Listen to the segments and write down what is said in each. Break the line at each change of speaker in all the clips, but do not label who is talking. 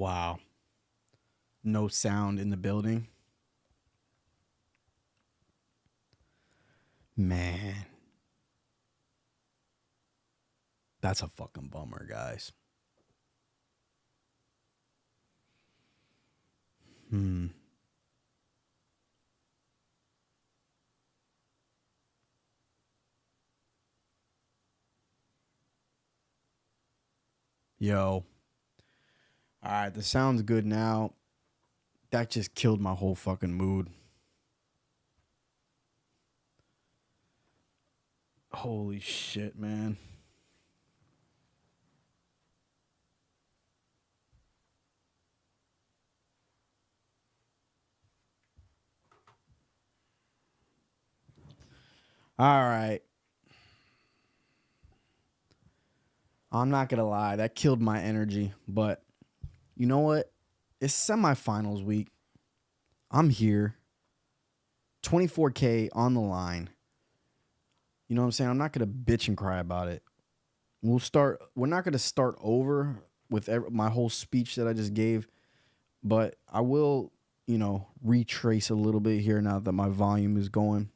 Wow. No sound in the building. Man. That's a fucking bummer, guys. Hmm. Yo. All right, the sound's good now. That just killed my whole fucking mood. Holy shit, man. All right. I'm not going to lie. That killed my energy. But you know what? It's semifinals week. I'm here. 24K on the line. You know what I'm saying? I'm not going to bitch and cry about it. We're not going to start over with my whole speech that I just gave, but I will, retrace a little bit here now that my volume is going.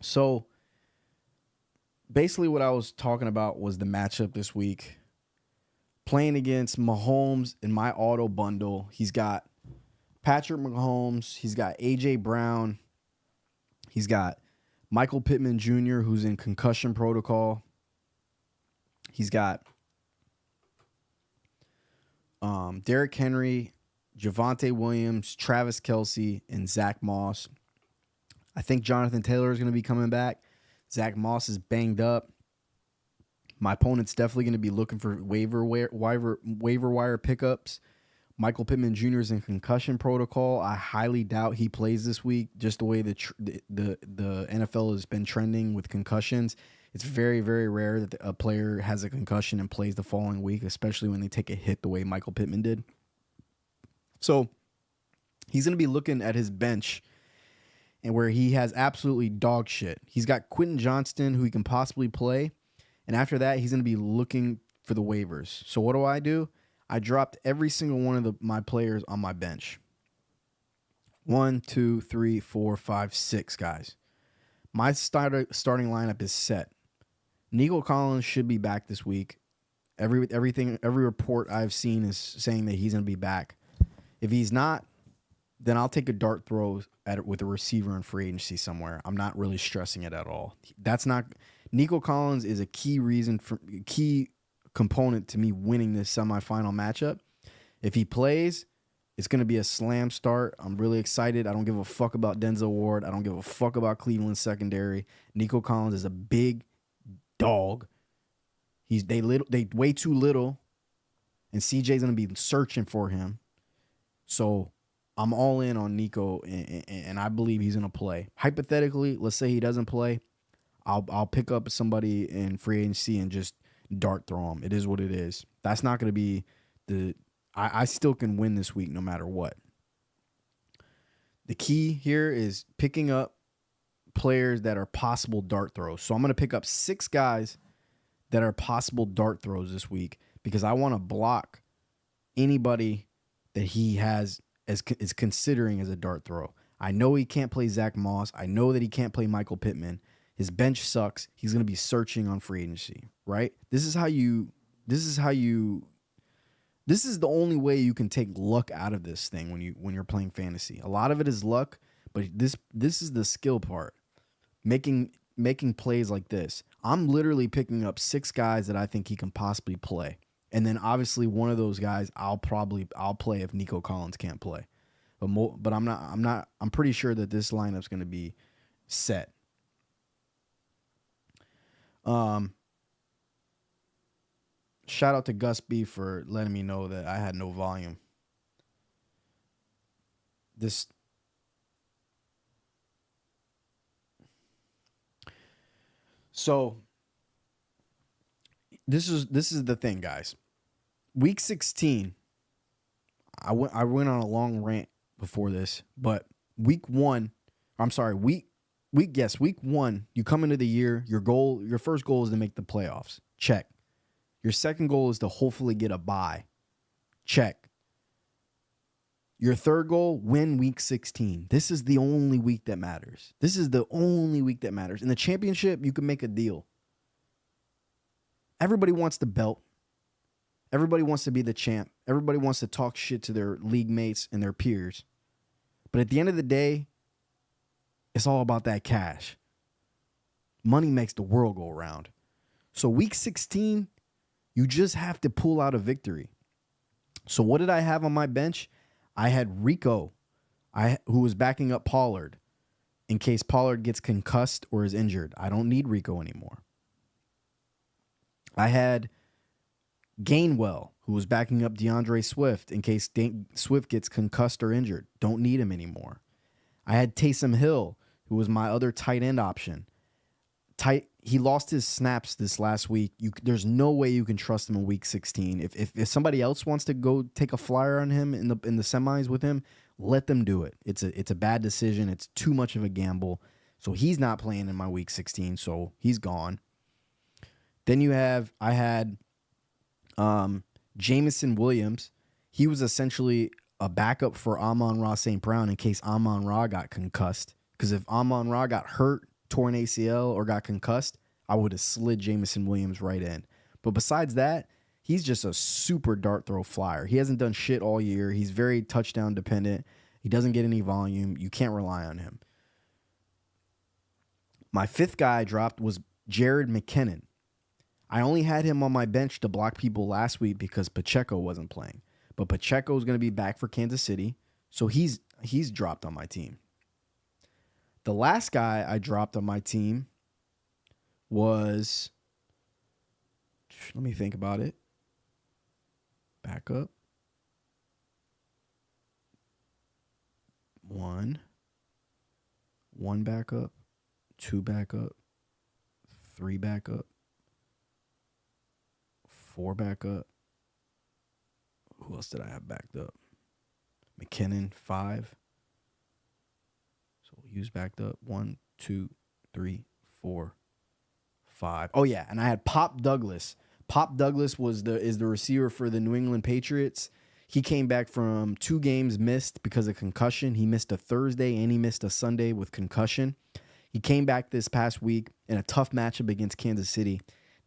So basically what I was talking about was the matchup this week. Playing against Mahomes in my auto bundle. He's got Patrick Mahomes. He's got A.J. Brown. He's got Michael Pittman Jr., who's in concussion protocol. He's got Derrick Henry, Javonte Williams, Travis Kelce, and Zach Moss. I think Jonathan Taylor is going to be coming back. Zach Moss is banged up. My opponent's definitely going to be looking for waiver wire pickups. Michael Pittman Jr. is in concussion protocol. I highly doubt he plays this week, just the way the NFL has been trending with concussions. It's very, very rare that a player has a concussion and plays the following week, especially when they take a hit the way Michael Pittman did. So he's going to be looking at his bench and where he has absolutely dog shit. He's got Quentin Johnston, who he can possibly play. And after that, he's going to be looking for the waivers. So what do? I dropped every single one of my players on my bench. 1, 2, 3, 4, 5, 6 guys. My starting lineup is set. Nico Collins should be back this week. Every report I've seen is saying that he's going to be back. If he's not, then I'll take a dart throw with a receiver in free agency somewhere. I'm not really stressing it at all. Nico Collins is a key component to me winning this semifinal matchup. If he plays, it's going to be a slam start. I'm really excited. I don't give a fuck about Denzel Ward. I don't give a fuck about Cleveland's secondary. Nico Collins is a big dog. They way too little, and CJ's going to be searching for him. So I'm all in on Nico, and I believe he's going to play. Hypothetically, let's say he doesn't play, I'll pick up somebody in free agency and just dart throw him. It is what it is. That's not going to be I still can win this week no matter what. The key here is picking up players that are possible dart throws. So I'm going to pick up 6 guys that are possible dart throws this week because I want to block anybody that he is considering as a dart throw. I know he can't play Zach Moss. I know that he can't play Michael Pittman. His bench sucks. He's going to be searching on free agency, right? This is the only way you can take luck out of this thing when you're playing fantasy. A lot of it is luck, but this is the skill part. Making plays like this. I'm literally picking up 6 guys that I think he can possibly play. And then obviously one of those guys I'll play if Nico Collins can't play. But I'm pretty sure that this lineup's going to be set. Shout out to Gus B for letting me know that I had no volume. So this is the thing, guys. Week 16, I went on a long rant before this, but week 1, week 1, you come into the year, your first goal is to make the playoffs. Check. Your second goal is to hopefully get a bye. Check. Your third goal, win week 16. This is the only week that matters. This is the only week that matters. In the championship, you can make a deal. Everybody wants the belt. Everybody wants to be the champ. Everybody wants to talk shit to their league mates and their peers. But at the end of the day, it's all about that cash. Money makes the world go around. So week 16, you just have to pull out a victory. So what did I have on my bench? I had Rico, who was backing up Pollard in case Pollard gets concussed or is injured. I don't need Rico anymore. I had Gainwell, who was backing up DeAndre Swift in case Swift gets concussed or injured. Don't need him anymore. I had Taysom Hill, who was my other tight end option. He lost his snaps this last week. There's no way you can trust him in week 16. If somebody else wants to go take a flyer on him in the semis with him, let them do it. It's a bad decision. It's too much of a gamble. So he's not playing in my week 16, so he's gone. Then I had Jameson Williams. He was essentially a backup for Amon-Ra St. Brown in case Amon-Ra got concussed. Because if Amon-Ra got hurt, torn ACL, or got concussed, I would have slid Jameson Williams right in. But besides that, he's just a super dart throw flyer. He hasn't done shit all year. He's very touchdown dependent. He doesn't get any volume. You can't rely on him. My fifth guy I dropped was Jared McKinnon. I only had him on my bench to block people last week because Pacheco wasn't playing. But Pacheco is going to be back for Kansas City, so he's dropped on my team. The last guy I dropped on my team was, let me think about it. Back up. One backup, two backup, three backup, four backup. Who else did I have backed up? McKinnon, 5. So we'll use backed up. 1, 2, 3, 4, 5. Oh yeah, and I had Pop Douglas. Pop Douglas is the receiver for the New England Patriots. He came back from 2 games missed because of concussion. He missed a Thursday and he missed a Sunday with concussion. He came back this past week in a tough matchup against Kansas City.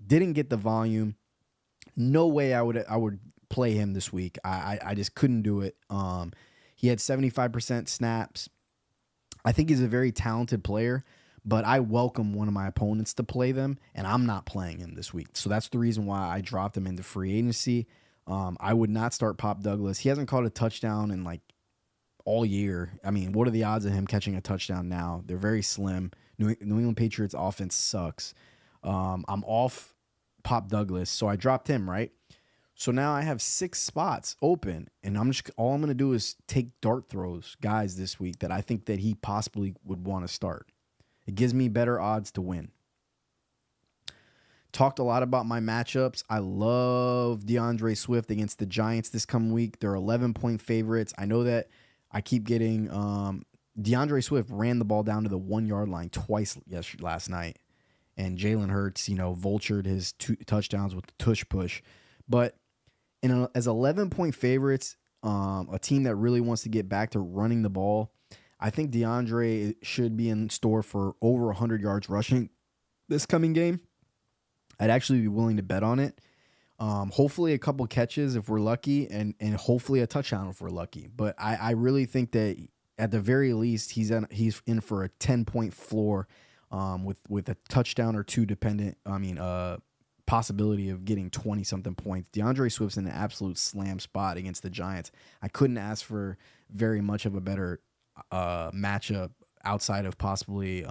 Didn't get the volume. No way I would play him this week. I just couldn't do it. He had 75% snaps. I think he's a very talented player, but I welcome one of my opponents to play them, and I'm not playing him this week. So that's the reason why I dropped him into free agency. I would not start Pop Douglas. He hasn't caught a touchdown in like all year. I mean, what are the odds of him catching a touchdown now? They're very slim. New England Patriots offense sucks. I'm off Pop Douglas, so I dropped him, right? So now I have 6 spots open, and all I'm going to do is take dart throws guys this week that I think that he possibly would want to start. It gives me better odds to win. Talked a lot about my matchups. I love DeAndre Swift against the Giants this coming week. They're 11-point favorites. I know that I keep getting DeAndre Swift ran the ball down to the 1-yard line twice last night, and Jalen Hurts, vultured his 2 touchdowns with the tush push. But as 11-point favorites, a team that really wants to get back to running the ball, I think DeAndre should be in store for over 100 yards rushing this coming game. I'd actually be willing to bet on it. Hopefully a couple catches if we're lucky, and hopefully a touchdown if we're lucky. But I really think that at the very least he's in for a 10-point floor with a touchdown or 2 dependent. Possibility of getting 20-something points. DeAndre Swift's in an absolute slam spot against the Giants. I couldn't ask for very much of a better matchup outside of possibly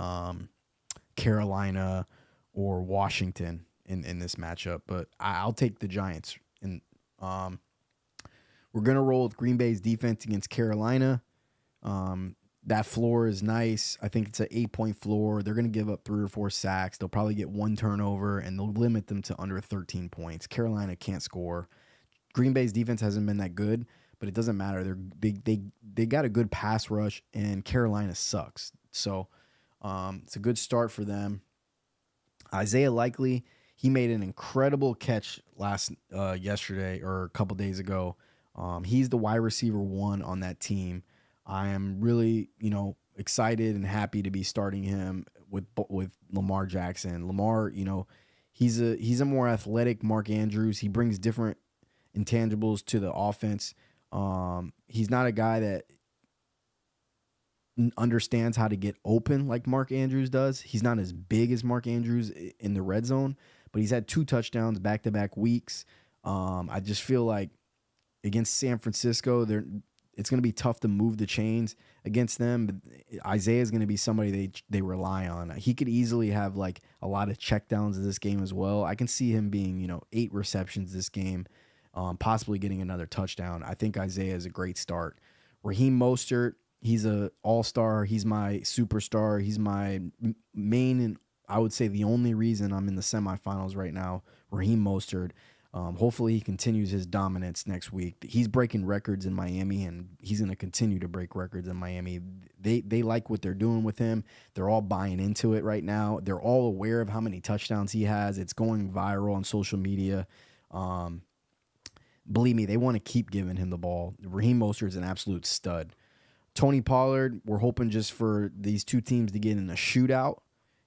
Carolina or Washington in this matchup. But I'll take the Giants. And we're going to roll with Green Bay's defense against Carolina. That floor is nice. I think it's an 8-point floor. They're going to give up 3 or 4 sacks. They'll probably get 1 turnover, and they'll limit them to under 13 points. Carolina can't score. Green Bay's defense hasn't been that good, but it doesn't matter. They got a good pass rush, and Carolina sucks. So it's a good start for them. Isaiah Likely, he made an incredible catch yesterday or a couple days ago He's the wide receiver 1 on that team. I am really, excited and happy to be starting him with Lamar Jackson. Lamar, he's a more athletic Mark Andrews. He brings different intangibles to the offense. He's not a guy that understands how to get open like Mark Andrews does. He's not as big as Mark Andrews in the red zone, but he's had 2 touchdowns back-to-back weeks. I just feel like against San Francisco, it's going to be tough to move the chains against them. But Isaiah is going to be somebody they rely on. He could easily have like a lot of checkdowns in this game as well. I can see him being, 8 receptions this game, possibly getting another touchdown. I think Isaiah is a great start. Raheem Mostert, he's a all-star. He's my superstar. He's my main and I would say the only reason I'm in the semifinals right now. Raheem Mostert. Hopefully he continues his dominance next week. He's breaking records in Miami, and he's going to continue to break records in Miami. They like what they're doing with him. They're all buying into it right now. They're all aware of how many touchdowns he has. It's going viral on social media. Believe me, they want to keep giving him the ball. Raheem Mostert is an absolute stud. Tony Pollard, we're hoping just for these 2 teams to get in a shootout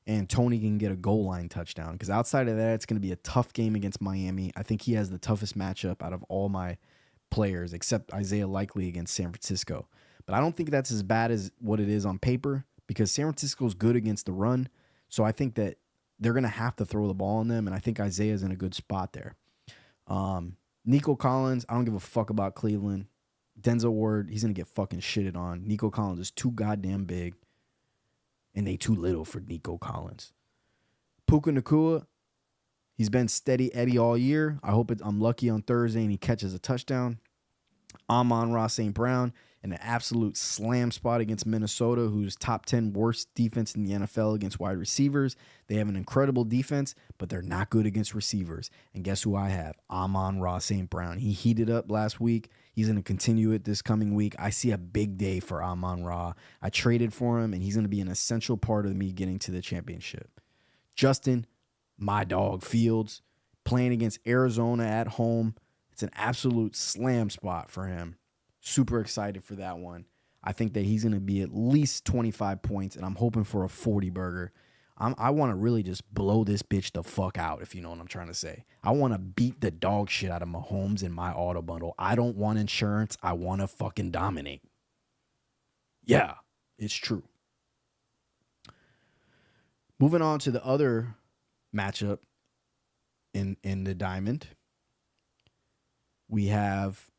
and Tony can get a goal line touchdown. Because outside of that, it's going to be a tough game against Miami. I think he has the toughest matchup out of all my players, except Isaiah Likely against San Francisco. But I don't think that's as bad as what it is on paper because San Francisco's good against the run. So I think that they're going to have to throw the ball on them, and I think Isaiah's in a good spot there. Nico Collins, I don't give a fuck about Cleveland. Denzel Ward, he's going to get fucking shitted on. Nico Collins is too goddamn big. And they too little for Nico Collins. Puka Nacua, he's been steady Eddie all year. I hope I'm lucky on Thursday and he catches a touchdown. Amon-Ra St. Brown in an absolute slam spot against Minnesota, who's top 10 worst defense in the NFL against wide receivers. They have an incredible defense, but they're not good against receivers. And guess who I have? Amon-Ra St. Brown. He heated up last week. He's going to continue it this coming week. I see a big day for Amon-Ra. I traded for him, and he's going to be an essential part of me getting to the championship. Justin, my dog, Fields, playing against Arizona at home. It's an absolute slam spot for him. Super excited for that one. I think that he's going to be at least 25 points, and I'm hoping for a 40 burger. I want to really just blow this bitch the fuck out, if you know what I'm trying to say. I want to beat the dog shit out of Mahomes in my auto bundle. I don't want insurance. I want to fucking dominate. Yeah, it's true. Moving on to the other matchup in the diamond. We have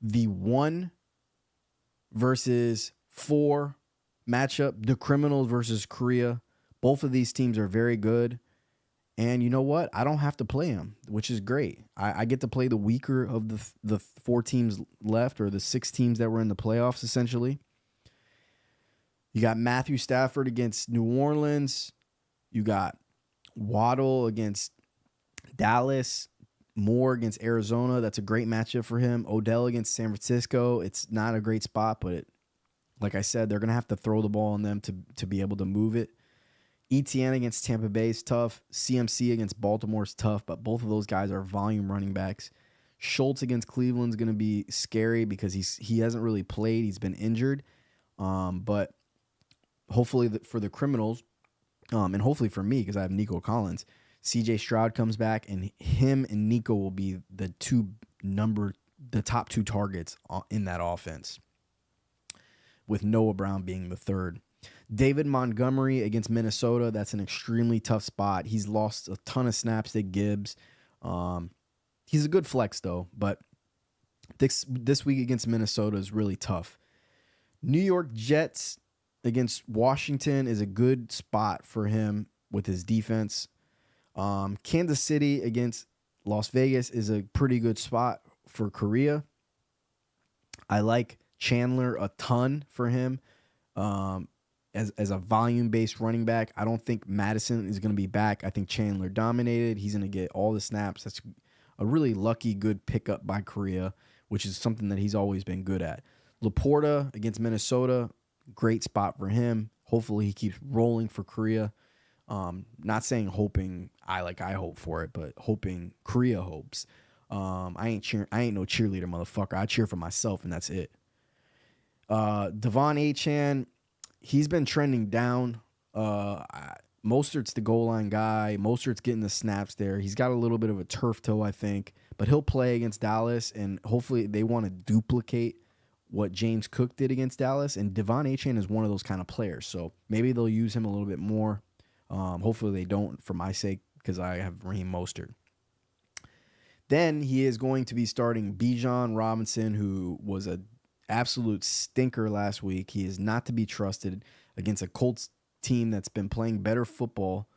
the 1 versus 4 matchup, the Criminals versus Korea. Both of these teams are very good. And you know what? I don't have to play them, which is great. I get to play the weaker of the 4 teams left, or the 6 teams that were in the playoffs, essentially. You got Matthew Stafford against New Orleans. You got Waddle against Dallas. Moore against Arizona. That's a great matchup for him. Odell against San Francisco. It's not a great spot, but like I said, they're going to have to throw the ball on them to be able to move it. ETN against Tampa Bay is tough. CMC against Baltimore is tough, but both of those guys are volume running backs. Schultz against Cleveland is going to be scary because he hasn't really played. He's been injured. But hopefully for the Criminals, and hopefully for me because I have Nico Collins, CJ Stroud comes back, and him and Nico will be the top 2 targets in that offense, with Noah Brown being the 3rd. David Montgomery against Minnesota, that's an extremely tough spot. He's lost a ton of snaps to Gibbs. He's a good flex, though, but this week against Minnesota is really tough. New York Jets against Washington is a good spot for him with his defense. Kansas City against Las Vegas is a pretty good spot for Korea. I like Chandler a ton for him as a volume-based running back. I don't think Madison is going to be back. I think Chandler dominated. He's going to get all the snaps. That's a really lucky, good pickup by Korea, which is something that he's always been good at. Laporta against Minnesota, great spot for him. Hopefully he keeps rolling for Korea. Not saying hoping I hope for it, but hoping Korea hopes. I ain't no cheerleader, motherfucker. I cheer for myself, and that's it. Devon Achane, he's been trending down. Mostert's the goal line guy. Mostert's getting the snaps there. He's got a little bit of a turf toe, I think, but he'll play against Dallas, and hopefully they want to duplicate what James Cook did against Dallas. And Devon Achane is one of those kind of players, so maybe they'll use him a little bit more. Hopefully they don't, for my sake, because I have Raheem Mostert. Then he is going to be starting Bijan Robinson, who was an absolute stinker last week. He is not to be trusted against a Colts team that's been playing better football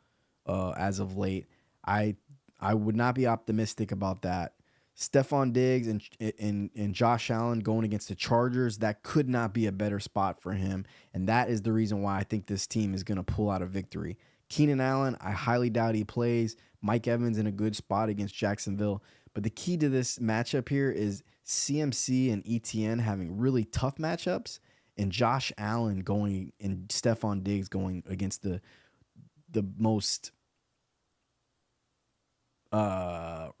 as of late. I would not be optimistic about that. Stephon Diggs and Josh Allen going against the Chargers, that could not be a better spot for him, and that is the reason why I think this team is going to pull out a victory. Keenan Allen, I highly doubt he plays. Mike Evans in a good spot against Jacksonville. But the key to this matchup here is CMC and ETN having really tough matchups, and Josh Allen going and Stephon Diggs going against the most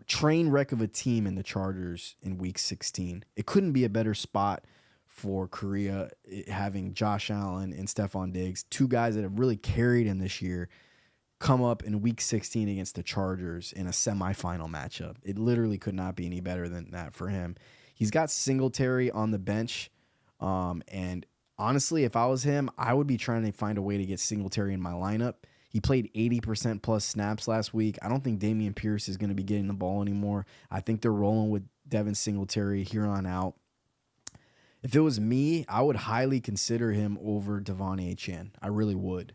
train wreck of a team in the Chargers in Week 16. It couldn't be a better spot for Korea, having Josh Allen and Stephon Diggs, two guys that have really carried him this year, come up in Week 16 against the Chargers in a semifinal matchup. It literally could not be any better than that for him. He's got Singletary on the bench, and honestly, if I was him, I would be trying to find a way to get Singletary in my lineup. He played 80% plus snaps last week. I don't think Dameon Pierce is going to be getting the ball anymore. I think they're rolling with Devin Singletary here on out. If it was me, I would highly consider him over Devon Achane. I really would,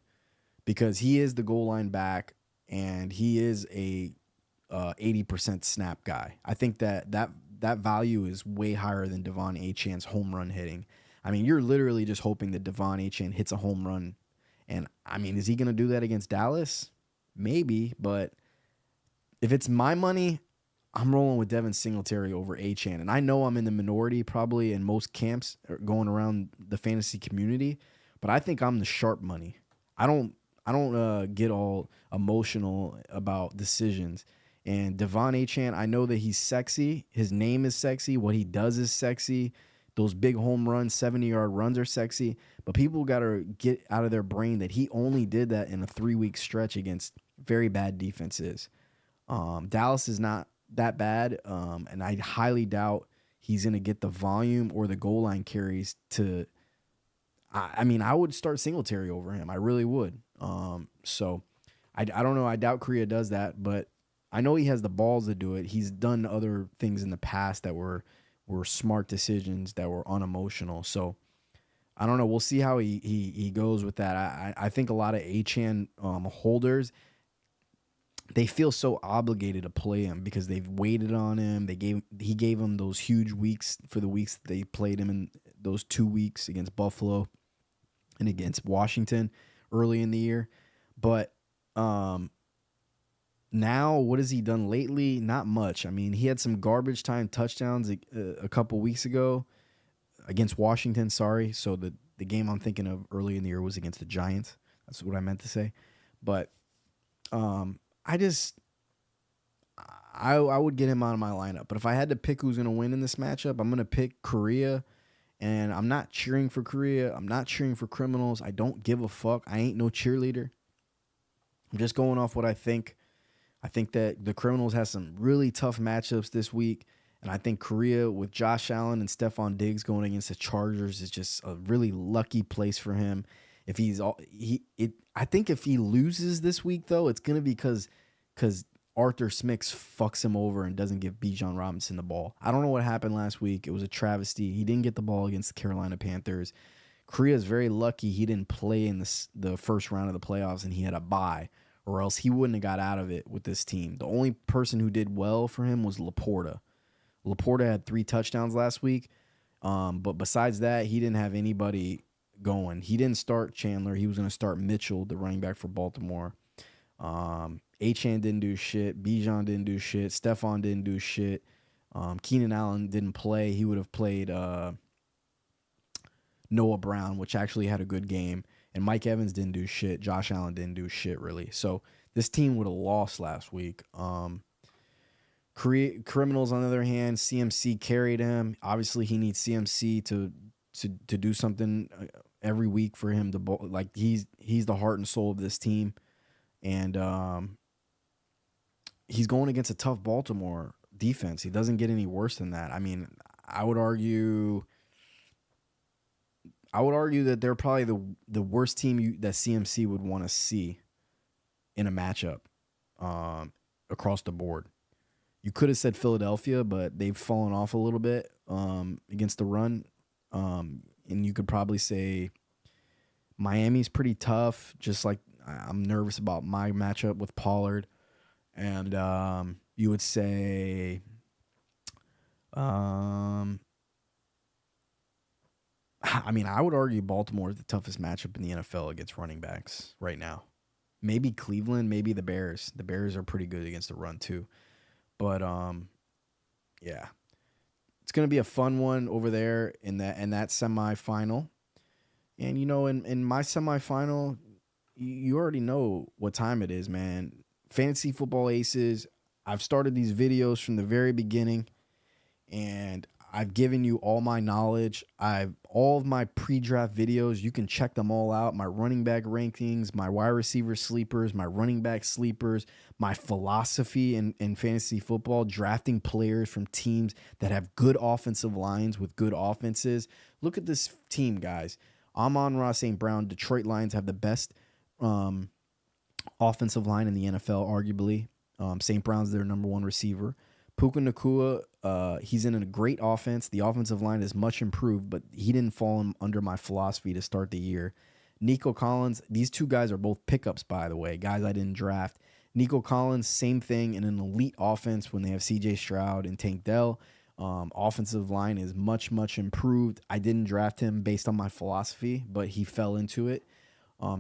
because he is the goal line back, and he is a 80% snap guy. I think that value is way higher than Devon Achane's home run hitting. I mean, you're literally just hoping that Devon Achane hits a home run. And, I mean, is he going to do that against Dallas? Maybe, but if it's my money, I'm rolling with Devin Singletary over Achane. And I know I'm in the minority probably in most camps going around the fantasy community, but I think I'm the sharp money. I don't get all emotional about decisions. And Devon Achane, I know that he's sexy. His name is sexy. What he does is sexy. Those big home runs, 70-yard runs are sexy. But people got to get out of their brain that he only did that in a 3-week stretch against very bad defenses. Dallas is not that bad, and I highly doubt he's going to get the volume or the goal line carries to – I mean, I would start Singletary over him. I really would. So I don't know. I doubt Korea does that, but I know he has the balls to do it. He's done other things in the past that were smart decisions that were unemotional. So I don't know. We'll see how he goes with that. I think a lot of Achane holders, they feel so obligated to play him because they've waited on him. He gave them those huge weeks for the weeks that they played him in those 2 weeks against Buffalo and against Washington early in the year. But now, what has he done lately? Not much. I mean, he had some garbage time touchdowns a couple weeks ago against Washington. Sorry. So the game I'm thinking of early in the year was against the Giants. That's what I meant to say. But I would get him out of my lineup. But if I had to pick who's going to win in this matchup, I'm going to pick Korea. And I'm not cheering for Korea. I'm not cheering for criminals. I don't give a fuck. I ain't no cheerleader. I'm just going off what I think. I think that the Criminals has some really tough matchups this week, and I think Korea with Josh Allen and Stephon Diggs going against the Chargers is just a really lucky place for him. I think if he loses this week though, it's gonna be because Arthur Smith fucks him over and doesn't give Bijan Robinson the ball. I don't know what happened last week. It was a travesty. He didn't get the ball against the Carolina Panthers. Korea is very lucky he didn't play in the first round of the playoffs and he had a bye, or else he wouldn't have got out of it with this team. The only person who did well for him was Laporta. Laporta had 3 touchdowns last week, but besides that, he didn't have anybody going. He didn't start Chandler. He was going to start Mitchell, the running back for Baltimore. Achane didn't do shit. Bijan didn't do shit. Stephon didn't do shit. Keenan Allen didn't play. He would have played Noah Brown, which actually had a good game. And Mike Evans didn't do shit. Josh Allen didn't do shit, really. So this team would have lost last week. Criminals, on the other hand, CMC carried him. Obviously, he needs CMC to do something every week for him to like. He's the heart and soul of this team, and he's going against a tough Baltimore defense. He doesn't get any worse than that. I mean, I would argue that they're probably the worst team that CMC would want to see in a matchup across the board. You could have said Philadelphia, but they've fallen off a little bit against the run. And you could probably say Miami's pretty tough, just like I'm nervous about my matchup with Pollard. And you would say I mean, I would argue Baltimore is the toughest matchup in the NFL against running backs right now. Maybe Cleveland, maybe the Bears. The Bears are pretty good against the run too. But yeah, it's gonna be a fun one over there in that semifinal. And you know, in my semifinal, you already know what time it is, man. Fantasy Football Aces. I've started these videos from the very beginning, and I've given you all my knowledge. All of my pre-draft videos, you can check them all out. My running back rankings, my wide receiver sleepers, my running back sleepers, my philosophy in fantasy football, drafting players from teams that have good offensive lines with good offenses. Look at this team, guys. Amon-Ra St. Brown, Detroit Lions have the best offensive line in the NFL, arguably. St. Brown's their number one receiver. Puka Nacua, he's in a great offense. The offensive line is much improved, but he didn't fall under my philosophy to start the year. Nico Collins, these two guys are both pickups, by the way, guys I didn't draft. Nico Collins, same thing in an elite offense when they have C.J. Stroud and Tank Dell. Offensive line is much, much improved. I didn't draft him based on my philosophy, but he fell into it.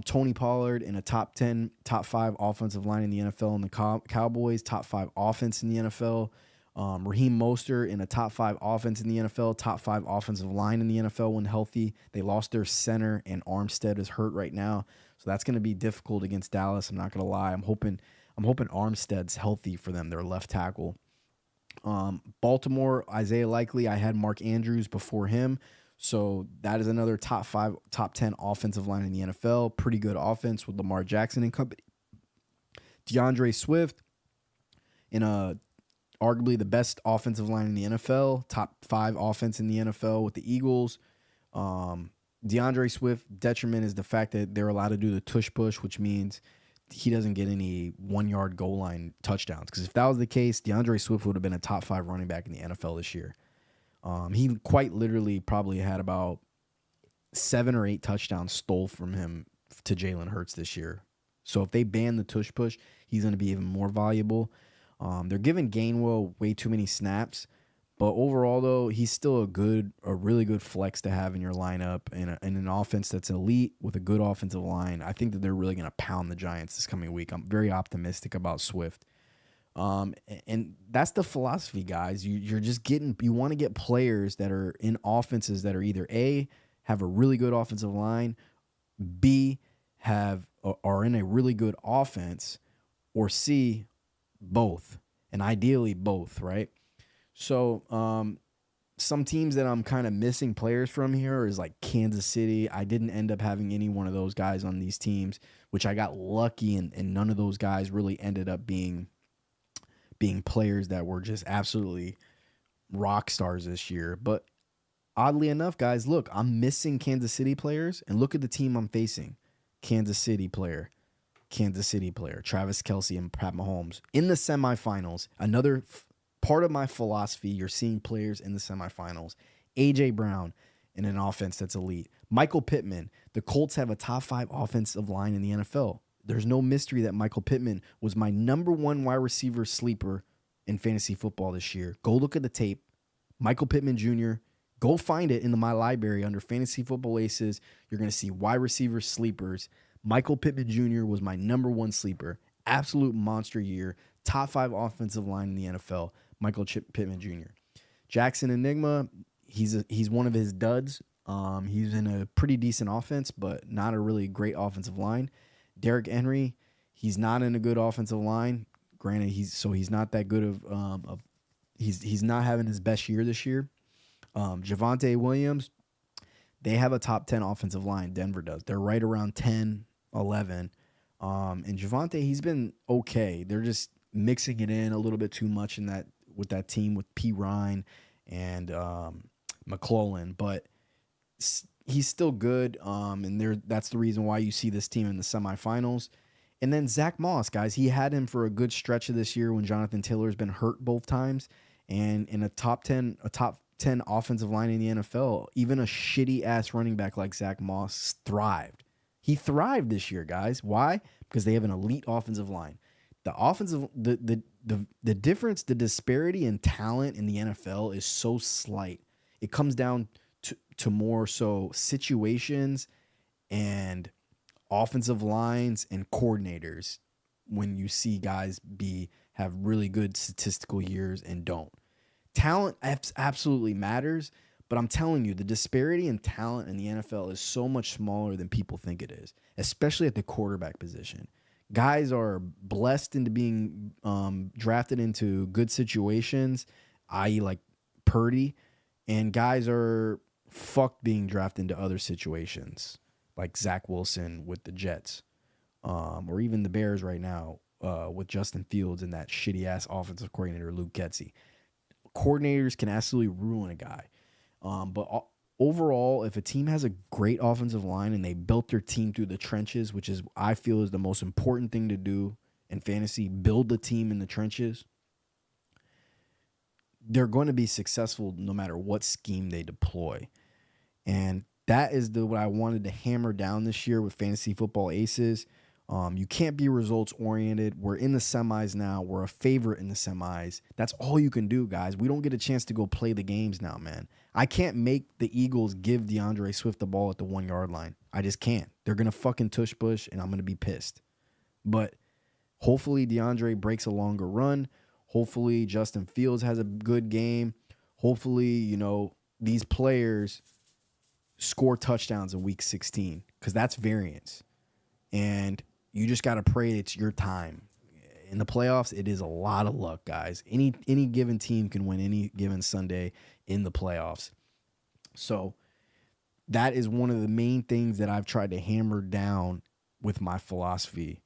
Tony Pollard in a top 10, top 5 offensive line in the NFL, and the Cowboys, top 5 offense in the NFL. Raheem Mostert in a top 5 offense in the NFL, top 5 offensive line in the NFL when healthy. They lost their center, and Armstead is hurt right now, so that's going to be difficult against Dallas. I'm not going to lie. I'm hoping Armstead's healthy for them, their left tackle. Baltimore, Isaiah Likely, I had Mark Andrews before him. So that is another top 5, top 10 offensive line in the NFL. Pretty good offense with Lamar Jackson and company. DeAndre Swift in arguably the best offensive line in the NFL. Top 5 offense in the NFL with the Eagles. DeAndre Swift, detriment is the fact that they're allowed to do the tush push, which means he doesn't get any 1-yard goal line touchdowns. Because if that was the case, DeAndre Swift would have been a top 5 running back in the NFL this year. He quite literally probably had about 7 or 8 touchdowns stole from him to Jalen Hurts this year. So if they ban the tush push, he's going to be even more valuable. They're giving Gainwell way too many snaps, but overall though, he's still a really good flex to have in your lineup and an offense that's elite with a good offensive line. I think that they're really going to pound the Giants this coming week. I'm very optimistic about Swift. And that's the philosophy, guys. You want to get players that are in offenses that are either A, have a really good offensive line, B, are in a really good offense, or C, both, and ideally both, right? So some teams that I'm kind of missing players from here is like Kansas City. I didn't end up having any one of those guys on these teams, which I got lucky, and none of those guys really ended up being players that were just absolutely rock stars this year. But oddly enough, guys, look, I'm missing Kansas City players, and look at the team I'm facing. Kansas City player, Travis Kelce and Pat Mahomes in the semifinals. Another part of my philosophy, you're seeing players in the semifinals. A.J. Brown in an offense that's elite. Michael Pittman. The Colts have a top 5 offensive line in the NFL. There's no mystery that Michael Pittman was my number 1 wide receiver sleeper in fantasy football this year. Go look at the tape. Michael Pittman Jr., go find it in my library under Fantasy Football Aces. You're going to see wide receiver sleepers. Michael Pittman Jr. was my number 1 sleeper. Absolute monster year. Top 5 offensive line in the NFL. Michael Pittman Jr. Jackson Enigma, he's one of his duds. He's in a pretty decent offense, but not a really great offensive line. Derrick Henry, he's not in a good offensive line. Granted, he's not that good of He's not having his best year this year. Javonte Williams, they have a top 10 offensive line. Denver does. They're right around 10, 11. And Javonte, he's been okay. They're just mixing it in a little bit too much in that with that team with P. Ryan and McClellan, but he's still good. And that's the reason why you see this team in the semifinals. And then Zach Moss, guys, he had him for a good stretch of this year when Jonathan Taylor has been hurt both times. And in a top 10 offensive line in the NFL, even a shitty ass running back like Zach Moss thrived. He thrived this year, guys. Why? Because they have an elite offensive line. The difference, the disparity in talent in the NFL is so slight. It comes down to more so situations and offensive lines and coordinators when you see guys have really good statistical years and don't. Talent absolutely matters, but I'm telling you, the disparity in talent in the NFL is so much smaller than people think it is, especially at the quarterback position. Guys are blessed into being drafted into good situations, i.e. like Purdy, and guys are fucked being drafted into other situations, like Zach Wilson with the Jets, or even the Bears right now with Justin Fields and that shitty-ass offensive coordinator, Luke Getsy. Coordinators can absolutely ruin a guy. But overall, if a team has a great offensive line and they built their team through the trenches, which is I feel is the most important thing to do in fantasy, build the team in the trenches, they're going to be successful no matter what scheme they deploy. And that is what I wanted to hammer down this year with Fantasy Football Aces. You can't be results oriented. We're in the semis now. We're a favorite in the semis. That's all you can do, guys. We don't get a chance to go play the games now, man. I can't make the Eagles give DeAndre Swift the ball at the 1 yard line. I just can't. They're going to fucking tush push and I'm going to be pissed. But hopefully DeAndre breaks a longer run. Hopefully Justin Fields has a good game. Hopefully, these players score touchdowns in week 16 because that's variance. And you just got to pray it's your time. In the playoffs, it is a lot of luck, guys. Any given team can win any given Sunday in the playoffs. So that is one of the main things that I've tried to hammer down with my philosophy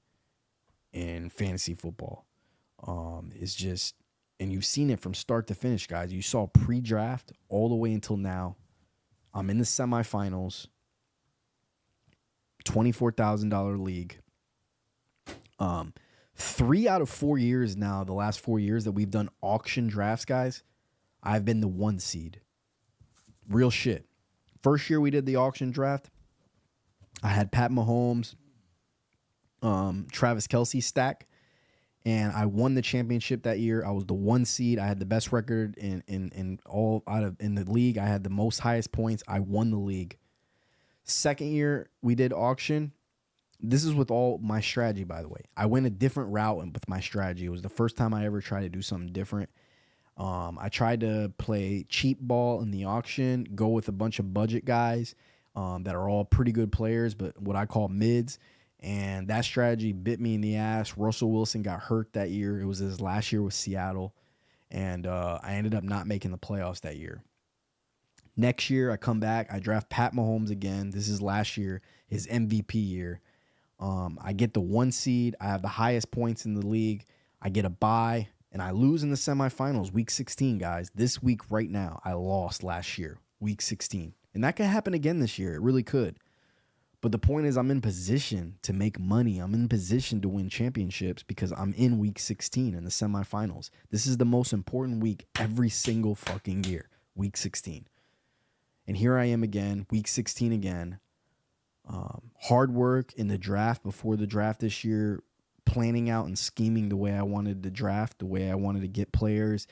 in fantasy football. Is just, and you've seen it from start to finish, guys. You saw pre-draft all the way until now. I'm in the semifinals, $24,000 league. 3 out of 4 years now, the last 4 years that we've done auction drafts, guys, I've been the 1 seed. Real shit. First year we did the auction draft, I had Pat Mahomes, Travis Kelce stack, and I won the championship that year. I was the 1 seed. I had the best record in the league. I had the most highest points. I won the league. Second year we did auction. This is with all my strategy, by the way. I went a different route with my strategy. It was the first time I ever tried to do something different. I tried to play cheap ball in the auction, go with a bunch of budget guys that are all pretty good players, but what I call mids. And that strategy bit me in the ass. Russell Wilson got hurt that year. It was his last year with Seattle. And I ended up not making the playoffs that year. Next year, I come back. I draft Pat Mahomes again. This is last year, his MVP year. I get the 1 seed. I have the highest points in the league. I get a bye, and I lose in the semifinals, week 16, guys. This week right now, I lost last year, week 16. And that could happen again this year. It really could. But the point is I'm in position to make money. I'm in position to win championships because I'm in week 16 in the semifinals. This is the most important week every single fucking year, week 16. And here I am again, week 16 again. Hard work in the draft before the draft this year, planning out and scheming the way I wanted to draft, the way I wanted to get players,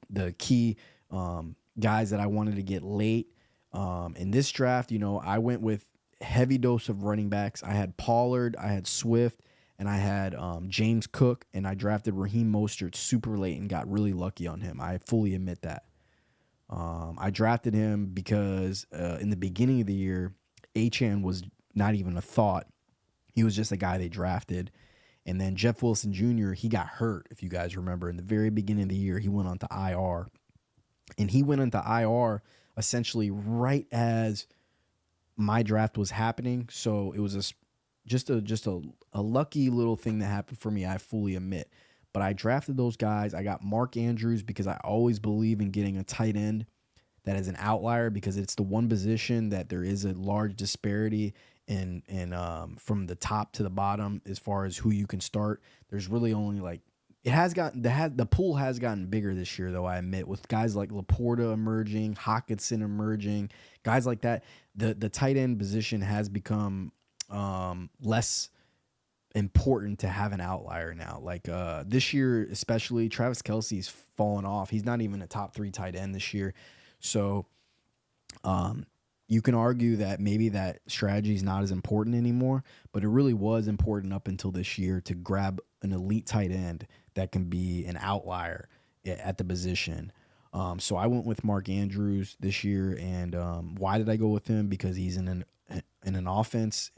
the key guys that I wanted to get late. In this draft, I went with heavy dose of running backs. I had Pollard, I had Swift, and I had James Cook, and I drafted Raheem Mostert super late and got really lucky on him. I fully admit that. I drafted him because in the beginning of the year, Achane was not even a thought. He was just a guy they drafted. And then Jeff Wilson Jr., he got hurt, if you guys remember. In the very beginning of the year, he went on to IR. And he went into IR essentially right as my draft was happening. So it was just a lucky little thing that happened for me, I fully admit. But I drafted those guys. I got Mark Andrews because I always believe in getting a tight end that is an outlier, because it's the one position that there is a large disparity in from the top to the bottom as far as who you can start. There's really only like, the pool has gotten bigger this year, though, I admit, with guys like Laporta emerging, Hockenson emerging, guys like that. The tight end position has become less important to have an outlier now. Like this year, especially, Travis Kelce's fallen off. He's not even a top 3 tight end this year. So you can argue that maybe that strategy is not as important anymore, but it really was important up until this year to grab an elite tight end that can be an outlier at the position. So I went with Mark Andrews this year, and why did I go with him? Because he's in an offense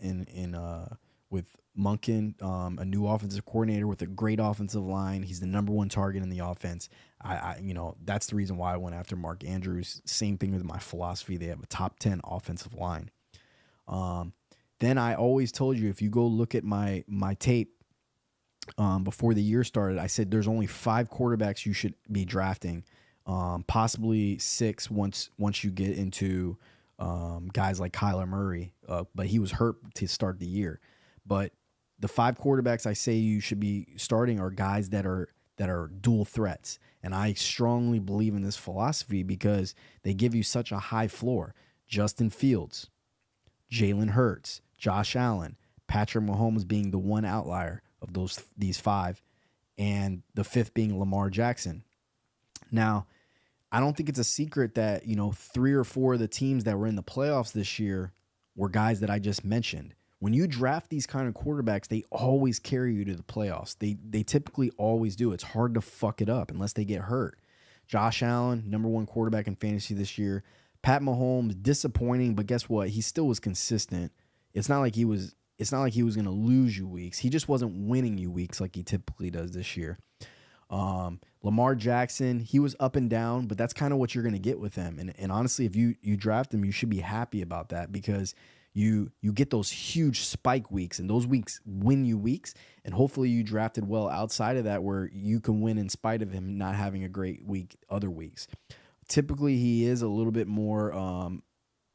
with Monken, a new offensive coordinator with a great offensive line. He's the number 1 target in the offense. That's the reason why I went after Mark Andrews. Same thing with my philosophy. They have a top 10 offensive line. Then I always told you, if you go look at my tape before the year started, I said there's only 5 quarterbacks you should be drafting, possibly 6 once you get into guys like Kyler Murray. But he was hurt to start the year. But the 5 quarterbacks I say you should be starting are guys that are dual threats. And I strongly believe in this philosophy because they give you such a high floor. Justin Fields, Jalen Hurts, Josh Allen, Patrick Mahomes being the one outlier of these 5, and the 5th being Lamar Jackson. Now, I don't think it's a secret that, 3 or 4 of the teams that were in the playoffs this year were guys that I just mentioned. When you draft these kind of quarterbacks, they always carry you to the playoffs. They typically always do. It's hard to fuck it up unless they get hurt. Josh Allen, number 1 quarterback in fantasy this year. Pat Mahomes, disappointing, but guess what? He still was consistent. It's not like he was going to lose you weeks. He just wasn't winning you weeks like he typically does this year. Lamar Jackson, he was up and down, but that's kind of what you're going to get with him. And honestly, if you draft him, you should be happy about that, because you get those huge spike weeks, and those weeks win you weeks. And hopefully you drafted well outside of that, where you can win in spite of him not having a great week other weeks. Typically, he is a little bit more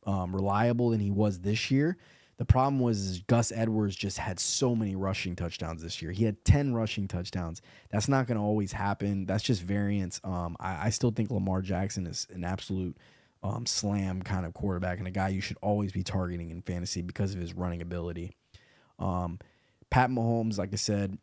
reliable than he was this year. The problem was Gus Edwards just had so many rushing touchdowns this year. He had 10 rushing touchdowns. That's not going to always happen. That's just variance. I still think Lamar Jackson is an absolute slam kind of quarterback, and a guy you should always be targeting in fantasy because of his running ability. Pat Mahomes, like I said,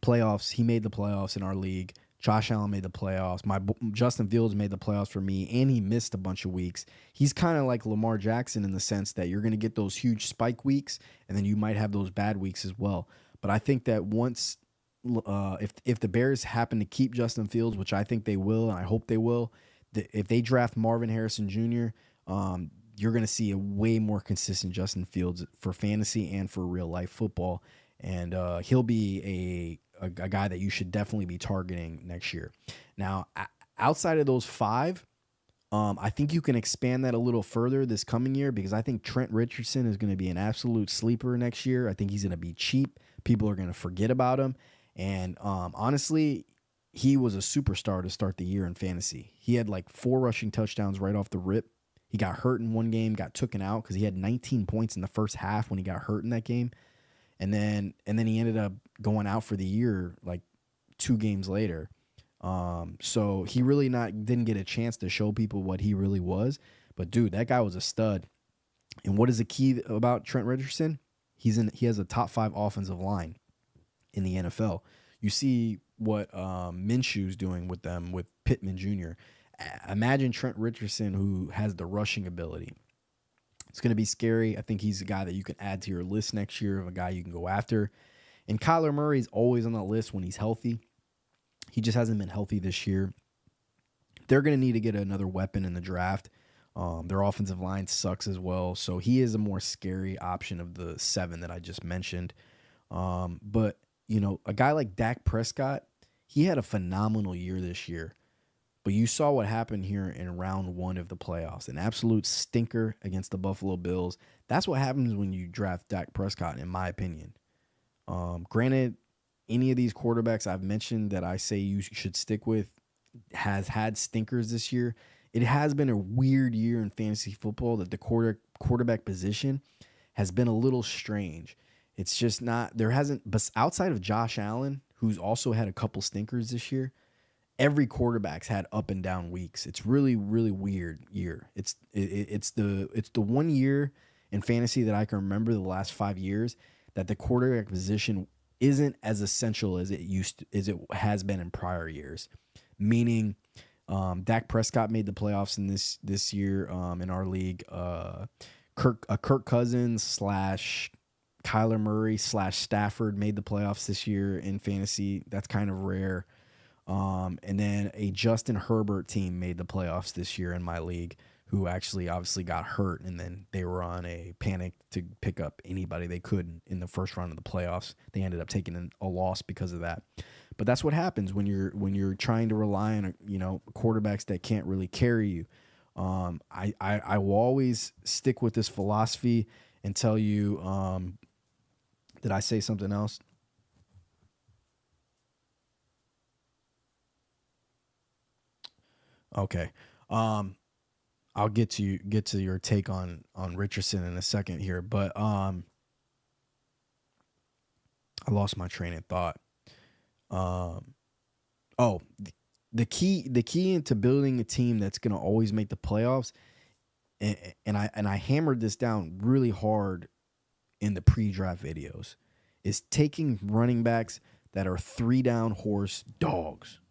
playoffs. He made the playoffs in our league. Josh Allen made the playoffs. Justin Fields made the playoffs for me, and he missed a bunch of weeks. He's kind of like Lamar Jackson in the sense that you're going to get those huge spike weeks, and then you might have those bad weeks as well. But I think that once, if the Bears happen to keep Justin Fields, which I think they will, and I hope they will, if they draft Marvin Harrison Jr., you're going to see a way more consistent Justin Fields for fantasy and for real life football. And he'll be a guy that you should definitely be targeting next year. Now, outside of those 5, I think you can expand that a little further this coming year, because I think Trent Richardson is going to be an absolute sleeper next year. I think he's going to be cheap. People are going to forget about him. And honestly, he was a superstar to start the year in fantasy. He had like 4 rushing touchdowns right off the rip. He got hurt in one game, got taken out because he had 19 points in the first half when he got hurt in that game. And then he ended up going out for the year like 2 games later. So he really didn't get a chance to show people what he really was. But dude, that guy was a stud. And what is the key about Trent Richardson? He has a top 5 offensive line in the NFL. You see what Minshew's doing with them with Pittman Jr. Imagine Trent Richardson, who has the rushing ability. It's going to be scary. I think he's a guy that you can add to your list next year of a guy you can go after. And Kyler Murray is always on the list when he's healthy. He just hasn't been healthy this year. They're going to need to get another weapon in the draft. Their offensive line sucks as well. So he is a more scary option of the 7 that I just mentioned. But a guy like Dak Prescott, he had a phenomenal year this year. But you saw what happened here in round 1 of the playoffs. An absolute stinker against the Buffalo Bills. That's what happens when you draft Dak Prescott, in my opinion. Granted, any of these quarterbacks I've mentioned that I say you should stick with has had stinkers this year. It has been a weird year in fantasy football that the quarterback position has been a little strange. It's just not, there hasn't, but outside of Josh Allen, who's also had a couple stinkers this year, every quarterback's had up and down weeks. It's really, really weird year. It's the 1 year in fantasy that I can remember the last 5 years that the quarterback position isn't as essential as it has been in prior years. Meaning, Dak Prescott made the playoffs in this year in our league. Kirk Cousins / Kyler Murray / Stafford made the playoffs this year in fantasy. That's kind of rare. And then a Justin Herbert team made the playoffs this year in my league, who actually obviously got hurt, and then they were on a panic to pick up anybody they could in the first round of the playoffs. They ended up taking a loss because of that. But that's what happens when you're trying to rely on quarterbacks that can't really carry you. I will always stick with this philosophy and tell you. Did I say something else? Okay. I'll get to your take on Richardson in a second here, but I lost my train of thought. The key into building a team that's going to always make the playoffs, and I hammered this down really hard in the pre-draft videos, is taking running backs that are 3-down horse dogs.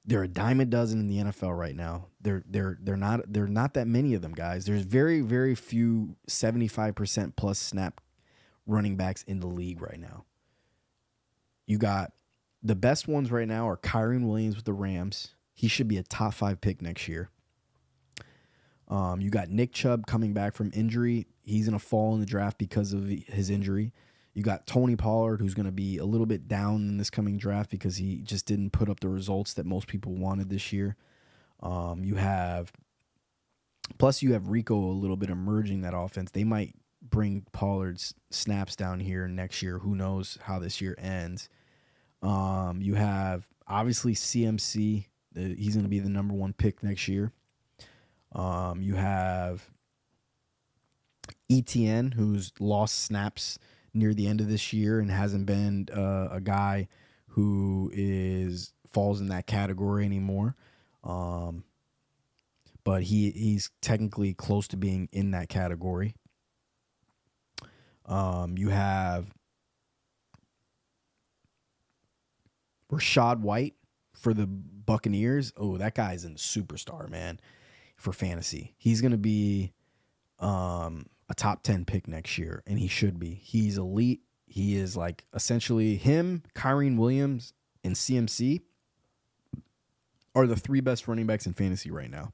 They're a dime a dozen in the NFL right now. They're not that many of them, guys. There's very, very few 75% plus snap running backs in the league right now. You got the best ones right now are Kyren Williams with the Rams. He should be a top 5 pick next year. You got Nick Chubb coming back from injury. He's going to fall in the draft because of his injury. You got Tony Pollard, who's going to be a little bit down in this coming draft because he just didn't put up the results that most people wanted this year. You have Rico a little bit emerging that offense. They might bring Pollard's snaps down here next year. Who knows how this year ends? You have obviously CMC. He's going to be the number 1 pick next year. You have ETN, who's lost snaps near the end of this year and hasn't been a guy who falls in that category anymore. But he's technically close to being in that category. You have Rachaad White for the Buccaneers. Oh, that guy's a superstar, man, for fantasy. He's going to be a top 10 pick next year, and he should be. He's elite. He is like essentially him, Kyren Williams, and CMC are the 3 best running backs in fantasy right now.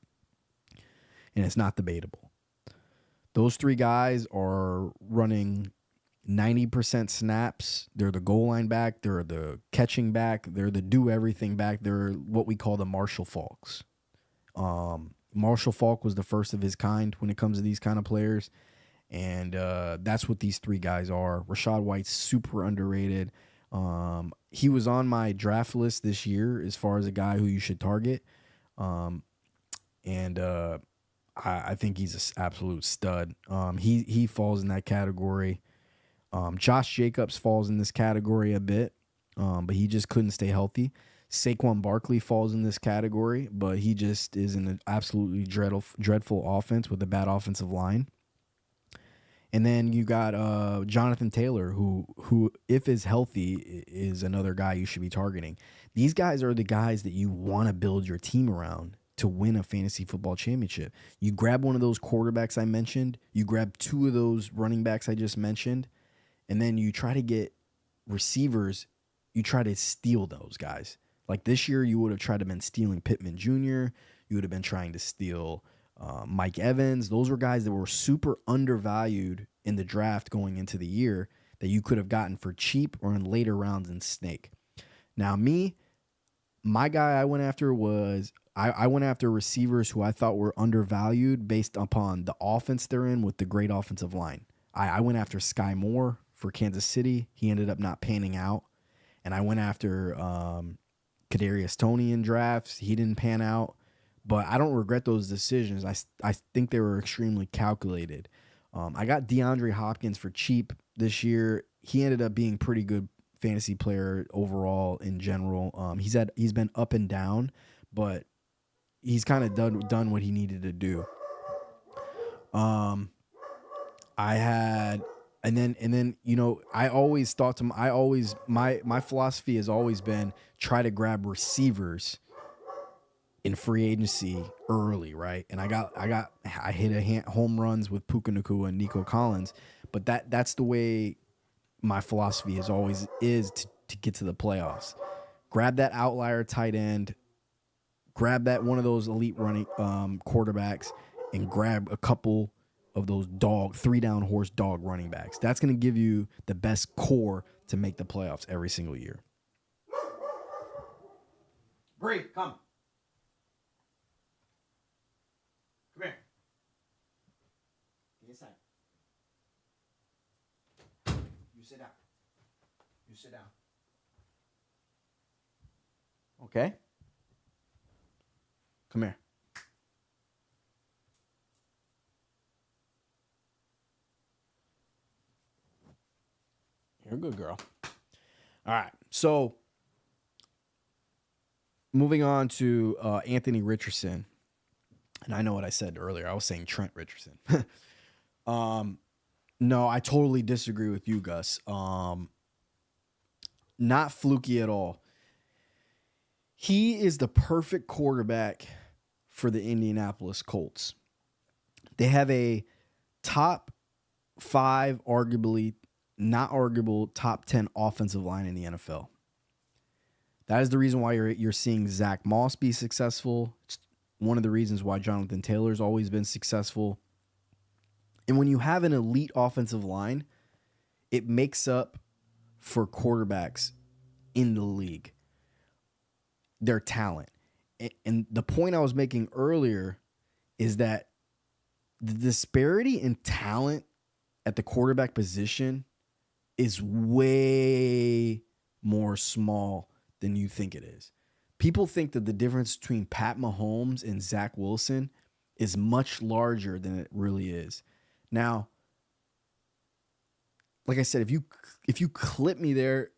And it's not debatable. Those 3 guys are running 90% snaps. They're the goal line back. They're the catching back. They're the do everything back. They're what we call the Marshall Falks. Marshall Falk was the first of his kind when it comes to these kind of players. And that's what these 3 guys are. Rachaad White's super underrated. He was on my draft list this year as far as a guy who you should target. I think he's an absolute stud. He falls in that category. Josh Jacobs falls in this category a bit, but he just couldn't stay healthy. Saquon Barkley falls in this category, but he just is in an absolutely dreadful offense with a bad offensive line. And then you got Jonathan Taylor, who if is healthy, is another guy you should be targeting. These guys are the guys that you want to build your team around to win a fantasy football championship. You grab one of those quarterbacks I mentioned, you grab 2 of those running backs I just mentioned, and then you try to get receivers, you try to steal those guys. Like this year, you would have tried to been stealing Pittman Jr., you would have been trying to steal Mike Evans. Those were guys that were super undervalued in the draft going into the year that you could have gotten for cheap or in later rounds in Snake. Now, my guy I went after was I went after receivers who I thought were undervalued based upon the offense they're in with the great offensive line. I went after Sky Moore for Kansas City. He ended up not panning out. And I went after Kadarius Toney in drafts. He didn't pan out. But I don't regret those decisions. I think they were extremely calculated. I got DeAndre Hopkins for cheap this year. He ended up being pretty good fantasy player overall in general. He's been up and down, but he's kind of done what he needed to do. I had and then I always thought my philosophy has always been try to grab receivers in free agency early, right? And I hit home runs with Puka Nacua and Nico Collins, but that's the way my philosophy is to get to the playoffs. Grab that outlier tight end, grab that one of those elite running quarterbacks, and grab a couple of those 3-down horse dog running backs. That's going to give you the best core to make the playoffs every single year. Bree, come. Come here. Get inside. You sit down. You sit down. Okay? Come here. You're a good girl. All right. So, moving on to Anthony Richardson. And I know what I said earlier. I was saying Trent Richardson. No, I totally disagree with you, Gus. Not fluky at all. He is the perfect quarterback for the Indianapolis Colts. They have a top 5, arguably not arguable, top 10 offensive line in the NFL. That is the reason why you're seeing Zach Moss be successful. It's one of the reasons why Jonathan Taylor's always been successful. And when you have an elite offensive line, it makes up for quarterbacks in the league. Their talent. And the point I was making earlier is that the disparity in talent at the quarterback position is way more small than you think it is. People think that the difference between Pat Mahomes and Zach Wilson is much larger than it really is. Now, like I said, if you clip me there,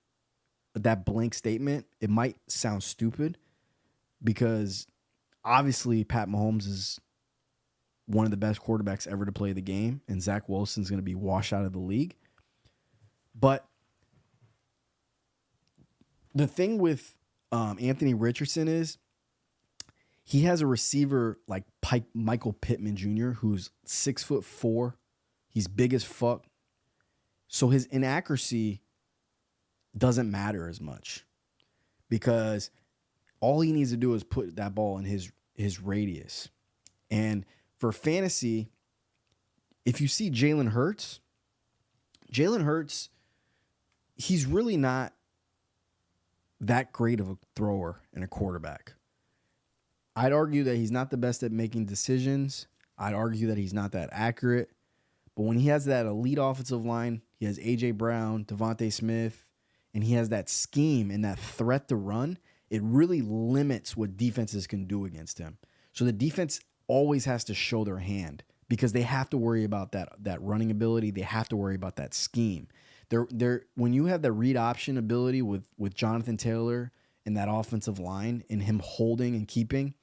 that blank statement, it might sound stupid because obviously Pat Mahomes is one of the best quarterbacks ever to play the game, and Zach Wilson's going to be washed out of the league. But the thing with Anthony Richardson is he has a receiver like Michael Pittman Jr., who's 6'4". He's big as fuck. So his inaccuracy doesn't matter as much because all he needs to do is put that ball in his radius. And for fantasy, if you see Jalen Hurts, he's really not that great of a thrower and a quarterback. I'd argue that he's not the best at making decisions. I'd argue that he's not that accurate. But when he has that elite offensive line, he has A.J. Brown, Devontae Smith, and he has that scheme and that threat to run, it really limits what defenses can do against him. So the defense always has to show their hand because they have to worry about that running ability. They have to worry about that scheme. When you have the read option ability with Jonathan Taylor and that offensive line and him holding and keeping,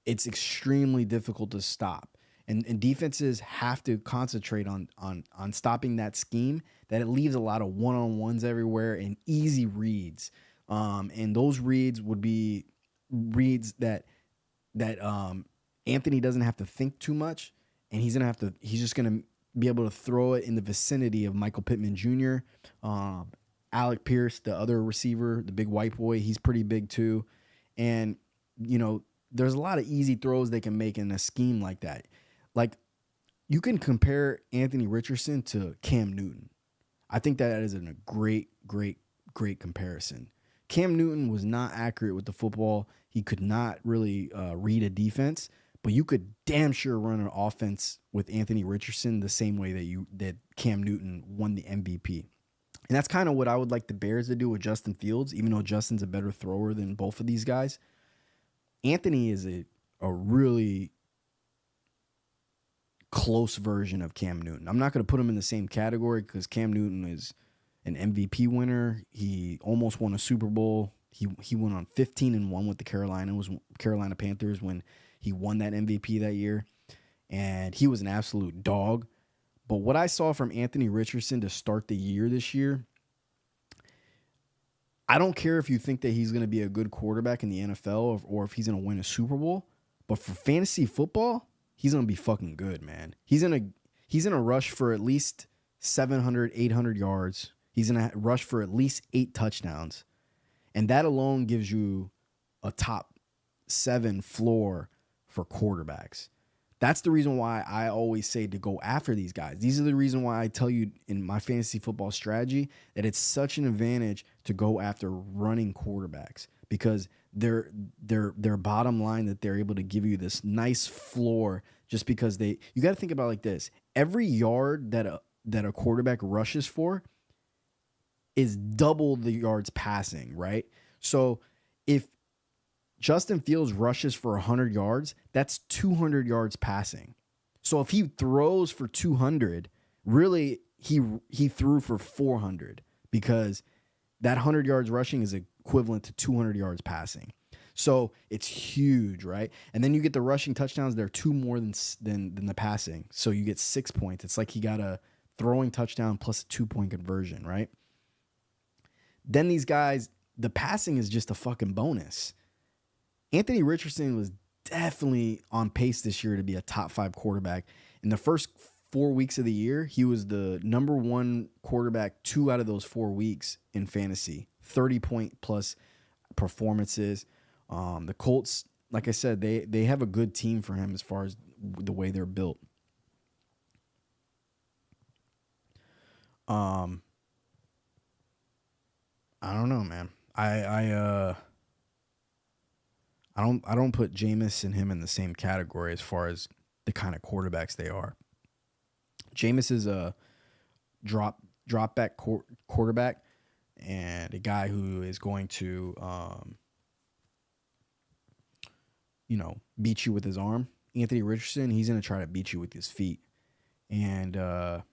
it's extremely difficult to stop. And defenses have to concentrate on stopping that scheme, that it leaves a lot of one-on-ones everywhere and easy reads. And those reads would be reads that Anthony doesn't have to think too much, and he's just gonna be able to throw it in the vicinity of Michael Pittman Jr., Alec Pierce, the other receiver, the big white boy. He's pretty big too, and there's a lot of easy throws they can make in a scheme like that. Like, you can compare Anthony Richardson to Cam Newton. I think that is a great comparison. Cam Newton was not accurate with the football. He could not really read a defense, but you could damn sure run an offense with Anthony Richardson the same way that Cam Newton won the MVP. And that's kind of what I would like the Bears to do with Justin Fields, even though Justin's a better thrower than both of these guys. Anthony is a really close version of Cam Newton. I'm not going to put him in the same category because Cam Newton is an MVP winner. He almost won a Super Bowl. He went on 15-1 with the Carolina Panthers when he won that MVP that year. And he was an absolute dog. But what I saw from Anthony Richardson to start the year this year, I don't care if you think that he's going to be a good quarterback in the NFL or if he's going to win a Super Bowl. But for fantasy football, he's going to be fucking good, man. He's in a rush for at least 700, 800 yards. He's in a rush for at least 8 touchdowns. And that alone gives you a top 7 floor for quarterbacks. That's the reason why I always say to go after these guys. These are the reason why I tell you in my fantasy football strategy that it's such an advantage to go after running quarterbacks because their bottom line that they're able to give you this nice floor just because you got to think about it like this. Every yard that a quarterback rushes for is double the yards passing, right? So if Justin Fields rushes for 100 yards, that's 200 yards passing. So if he throws for 200, really he threw for 400 because that 100 yards rushing is equivalent to 200 yards passing. So it's huge, right? And then you get the rushing touchdowns. They're 2 more than the passing. So you get 6 points. It's like he got a throwing touchdown plus a 2-point conversion, right? Then these guys, the passing is just a fucking bonus. Anthony Richardson was definitely on pace this year to be a top 5 quarterback. In the first 4 weeks of the year, he was the number 1 quarterback 2 out of those 4 weeks in fantasy. 30-point plus performances. The Colts, like I said, they have a good team for him as far as the way they're built. I don't know, man. I don't put Jameis and him in the same category as far as the kind of quarterbacks they are. Jameis is a drop back quarterback and a guy who is going to beat you with his arm. Anthony Richardson, he's going to try to beat you with his feet. And I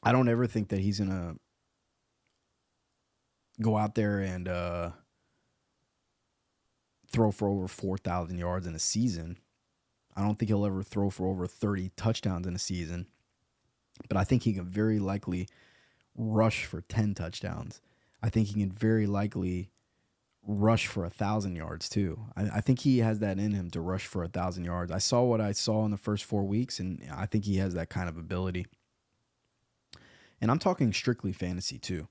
don't ever think that he's going to go out there and throw for over 4,000 yards in a season. I don't think he'll ever throw for over 30 touchdowns in a season. But I think he can very likely rush for 10 touchdowns. I think he can very likely rush for 1,000 yards too. I think he has that in him to rush for 1,000 yards. I saw what I saw in the first 4 weeks, and I think he has that kind of ability. And I'm talking strictly fantasy too.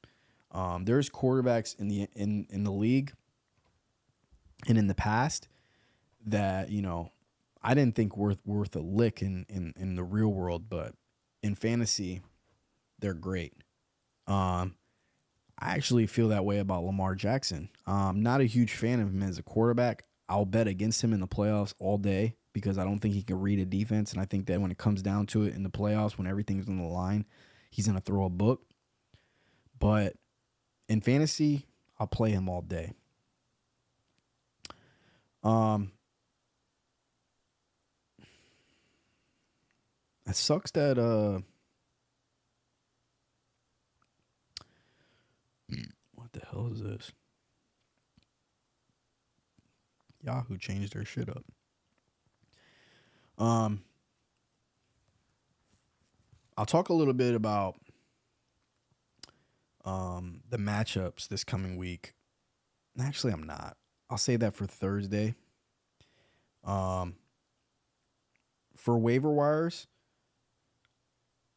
There's quarterbacks in the league and in the past that, I didn't think worth a lick in the real world, but in fantasy, they're great. I actually feel that way about Lamar Jackson. Not a huge fan of him as a quarterback. I'll bet against him in the playoffs all day because I don't think he can read a defense, and I think that when it comes down to it in the playoffs, when everything's on the line, he's going to throw a book. But in fantasy, I'll play him all day. It sucks that what the hell is this? Yahoo changed their shit up. I'll talk a little bit about the matchups this coming week. Actually, I'm not. I'll save that for Thursday. For waiver wires,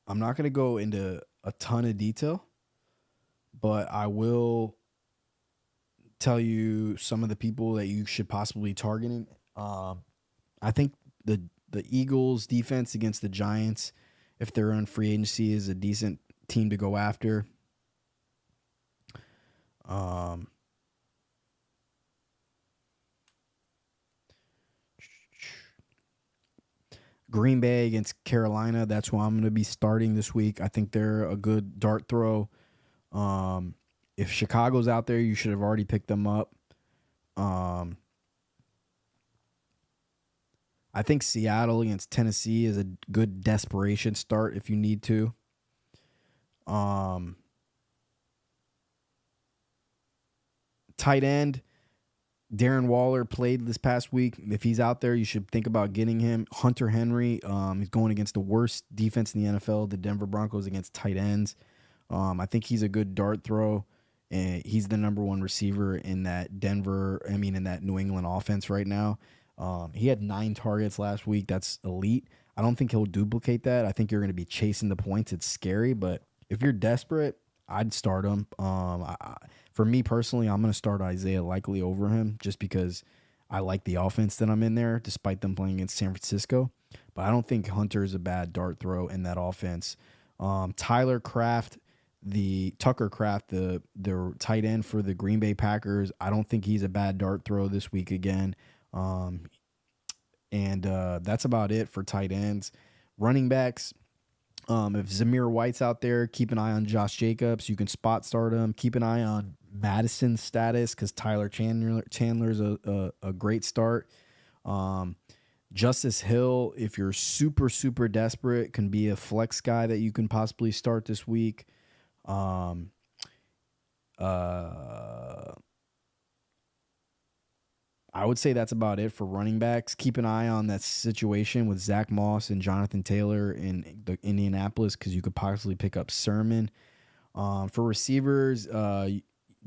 I'm not going to go into a ton of detail, but I will tell you some of the people that you should possibly target. I think the Eagles defense against the Giants, if they're on free agency, is a decent team to go after. Green Bay against Carolina. That's who I'm going to be starting this week. I think they're a good dart throw. If Chicago's out there, you should have already picked them up. I think Seattle against Tennessee is a good desperation start if you need to. Tight end, Darren Waller played this past week. If he's out there, you should think about getting him. Hunter Henry, he's going against the worst defense in the NFL, the Denver Broncos, against tight ends. I think he's a good dart throw, and he's the number one receiver in that in that New England offense right now. He had 9 targets last week. That's elite. I don't think he'll duplicate that. I think you're going to be chasing the points. It's scary, but if you're desperate, I'd start him. For me personally, I'm going to start Isaiah Likely over him just because I like the offense that I'm in there, despite them playing against San Francisco. But I don't think Hunter is a bad dart throw in that offense. Tucker Kraft, the tight end for the Green Bay Packers, I don't think he's a bad dart throw this week again. That's about it for tight ends. Running backs, if Zamir White's out there, keep an eye on Josh Jacobs. You can spot start him. Keep an eye on Madison's status because Tyler Chandler's a great start. Justice Hill, if you're super, super desperate, can be a flex guy that you can possibly start this week. I would say that's about it for running backs. Keep an eye on that situation with Zach Moss and Jonathan Taylor in the Indianapolis because you could possibly pick up Sermon. For receivers,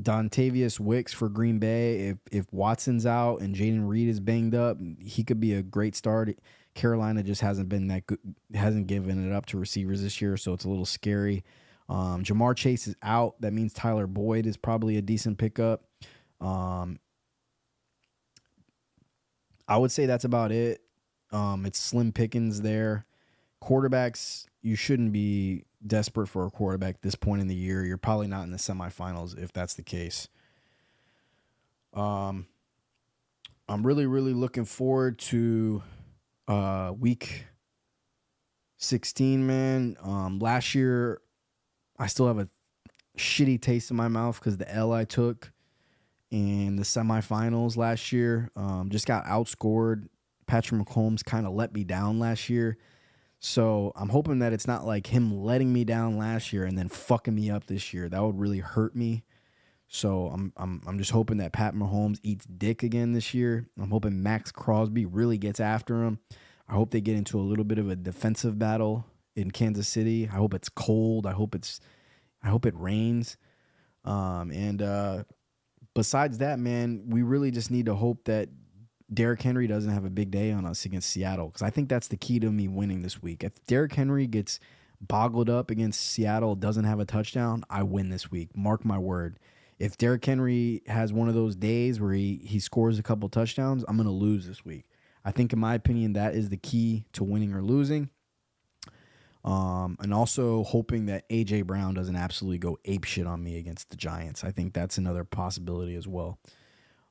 Dontavius Wicks for Green Bay. If Watson's out and Jaden Reed is banged up, he could be a great start. Carolina just hasn't been that good, hasn't given it up to receivers this year, so it's a little scary. Jamar Chase is out. That means Tyler Boyd is probably a decent pickup. I would say that's about it. It's slim pickings there. Quarterbacks, you shouldn't be desperate for a quarterback at this point in the year. You're probably not in the semifinals if that's the case. I'm really, really looking forward to week 16, man. Last year, I still have a shitty taste in my mouth because the L I took in the semifinals last year. Just got outscored. Patrick Mahomes kind of let me down last year. So I'm hoping that it's not like him letting me down last year and then fucking me up this year. That would really hurt me. So I'm just hoping that Pat Mahomes eats dick again this year. I'm hoping Max Crosby really gets after him. I hope they get into a little bit of a defensive battle in Kansas City. I hope it's cold. I hope it rains. Besides that, man, we really just need to hope that Derrick Henry doesn't have a big day on us against Seattle because I think that's the key to me winning this week. If Derrick Henry gets boggled up against Seattle, doesn't have a touchdown, I win this week. Mark my word. If Derrick Henry has one of those days where he scores a couple touchdowns, I'm going to lose this week. I think, in my opinion, that is the key to winning or losing. And also hoping that A.J. Brown doesn't absolutely go apeshit on me against the Giants. I think that's another possibility as well.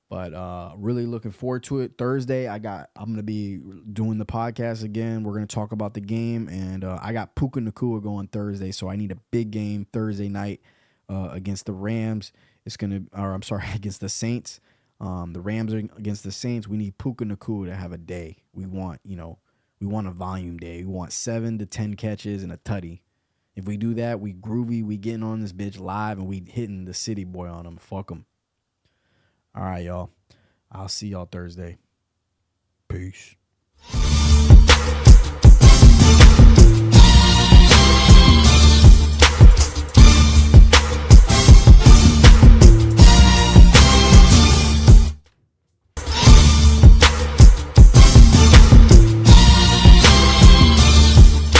But really looking forward to it. Thursday, I'm going to be doing the podcast again. We're going to talk about the game. And I got Puka Nacua going Thursday, so I need a big game Thursday night against the Rams. Against the Saints. The Rams are against the Saints. We need Puka Nacua to have a day. We want a volume day. We want 7 to 10 catches and a tutty. If we do that, we groovy. We getting on this bitch live and we hitting the city boy on them. Fuck them. All right, y'all. I'll see y'all Thursday. Peace.